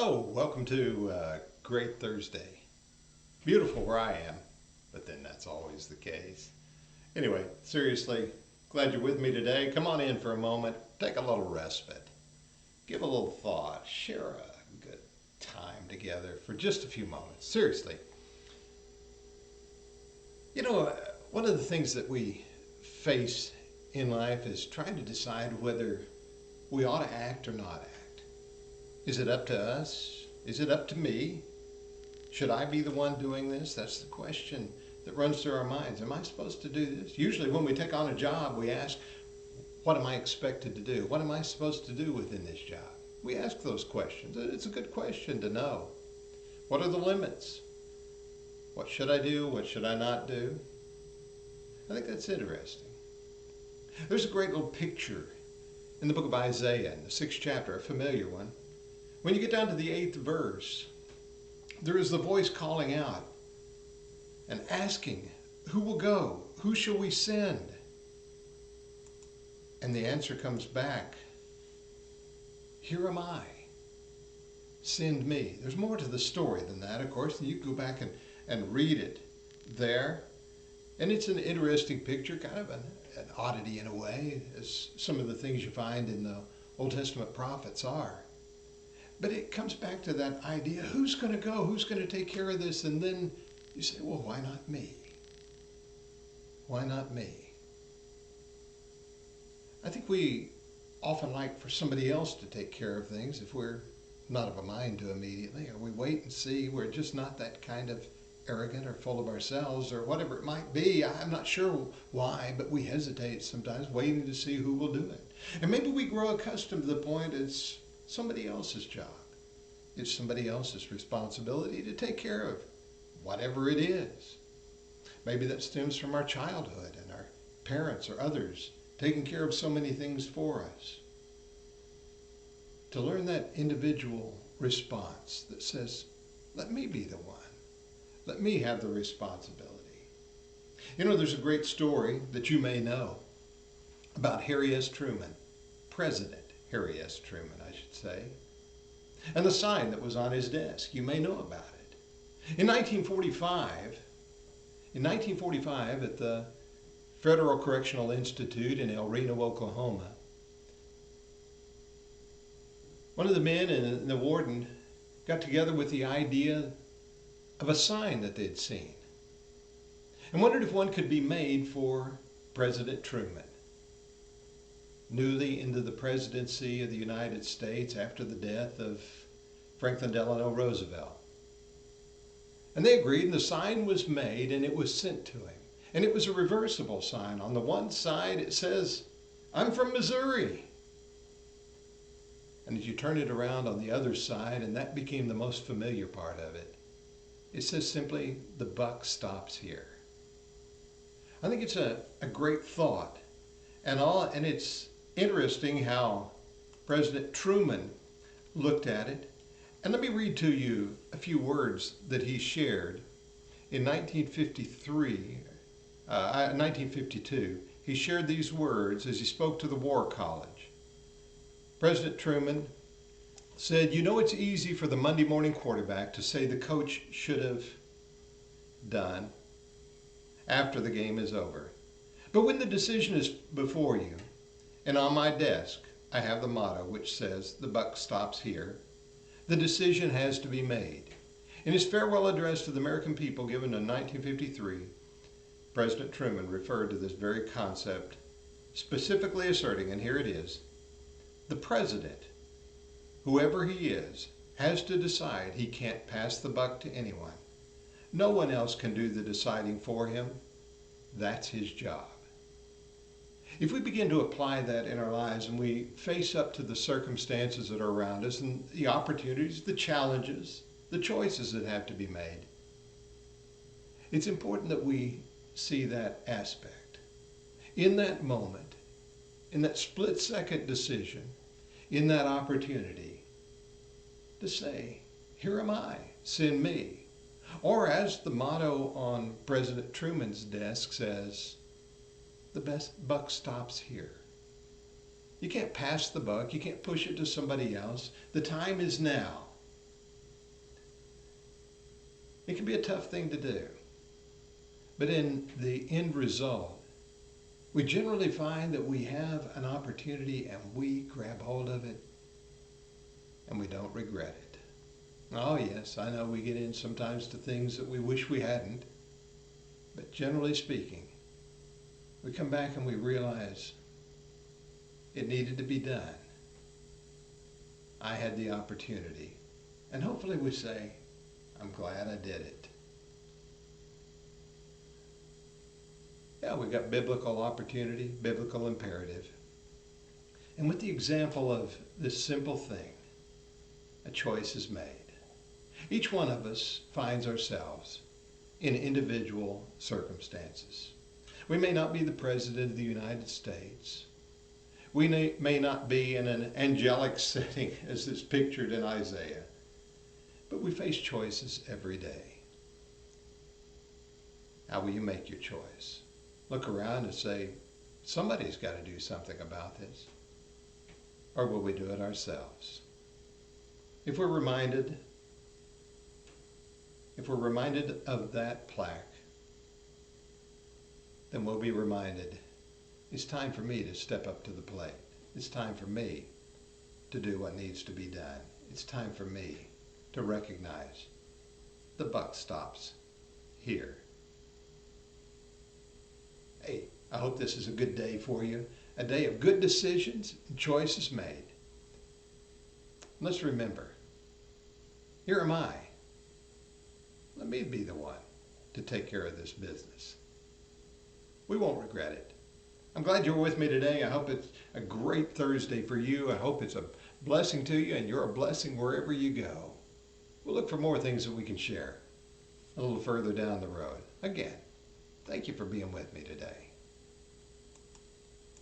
Hello, welcome to Great Thursday. Beautiful where I am, but then that's always the case. Anyway, seriously, glad you're with me today. Come on in for a moment, take a little respite, give a little thought, share a good time together for just a few moments. Seriously, one of the things that we face in life is trying to decide whether we ought to act or not act. Is it up to us? Is it up to me? Should I be the one doing this? That's the question that runs through our minds. Am I supposed to do this? Usually when we take on a job, we ask, what am I expected to do? What am I supposed to do within this job? We ask those questions. It's a good question to know. What are the limits? What should I do? What should I not do? I think that's interesting. There's a great little picture in the book of Isaiah, in the 6th chapter, a familiar one. When you get down to the 8th verse, there is the voice calling out and asking, who will go? Who shall we send? And the answer comes back, here am I. Send me. There's more to the story than that, of course, and you can go back and read it there. And it's an interesting picture, kind of an oddity in a way, as some of the things you find in the Old Testament prophets are. But it comes back to that idea, who's going to go? Who's going to take care of this? And then you say, well, why not me? Why not me? I think we often like for somebody else to take care of things if we're not of a mind to immediately, or we wait and see. We're just not that kind of arrogant or full of ourselves or whatever it might be. I'm not sure why, but we hesitate sometimes, waiting to see who will do it. And maybe we grow accustomed to the point it's somebody else's job. It's somebody else's responsibility to take care of whatever it is. Maybe that stems from our childhood and our parents or others taking care of so many things for us. To learn that individual response that says, let me be the one. Let me have the responsibility. There's a great story that you may know about Harry S. Truman, President Harry S. Truman, I should say, and the sign that was on his desk. You may know about it. In 1945, at the Federal Correctional Institute in El Reno, Oklahoma, one of the men and the warden got together with the idea of a sign that they'd seen and wondered if one could be made for President Truman, newly into the presidency of the United States after the death of Franklin Delano Roosevelt. And they agreed, and the sign was made, and it was sent to him. And it was a reversible sign. On the one side it says, I'm from Missouri. And as you turn it around on the other side, and that became the most familiar part of it, it says simply, the buck stops here. I think it's a great thought. And it's interesting how President Truman looked at it. And let me read to you a few words that he shared in 1952. He shared these words as he spoke to the War College. President Truman said, it's easy for the Monday morning quarterback to say the coach should have done after the game is over. But when the decision is before you, and on my desk, I have the motto which says, the buck stops here, the decision has to be made. In his farewell address to the American people given in 1953, President Truman referred to this very concept, specifically asserting, and here it is, the president, whoever he is, has to decide he can't pass the buck to anyone. No one else can do the deciding for him. That's his job. If we begin to apply that in our lives and we face up to the circumstances that are around us and the opportunities, the challenges, the choices that have to be made, it's important that we see that aspect. In that moment, in that split-second decision, in that opportunity, to say, here am I, send me. Or as the motto on President Truman's desk says, the buck stops here. You can't pass the buck. You can't push it to somebody else. The time is now. It can be a tough thing to do. But in the end result, we generally find that we have an opportunity and we grab hold of it and we don't regret it. Oh yes, I know we get in sometimes to things that we wish we hadn't, but generally speaking, we come back and we realize it needed to be done. I had the opportunity. And hopefully we say, I'm glad I did it. Yeah, we got biblical opportunity, biblical imperative. And with the example of this simple thing, a choice is made. Each one of us finds ourselves in individual circumstances. We may not be the President of the United States. We may not be in an angelic setting as is pictured in Isaiah, but we face choices every day. How will you make your choice? Look around and say, somebody's got to do something about this. Or will we do it ourselves? If we're reminded of that plaque, then we'll be reminded, it's time for me to step up to the plate. It's time for me to do what needs to be done. It's time for me to recognize the buck stops here. Hey, I hope this is a good day for you, a day of good decisions and choices made. Let's remember, here am I. Let me be the one to take care of this business. We won't regret it. I'm glad you're with me today. I hope it's a great Thursday for you. I hope it's a blessing to you and you're a blessing wherever you go. We'll look for more things that we can share a little further down the road. Again, thank you for being with me today.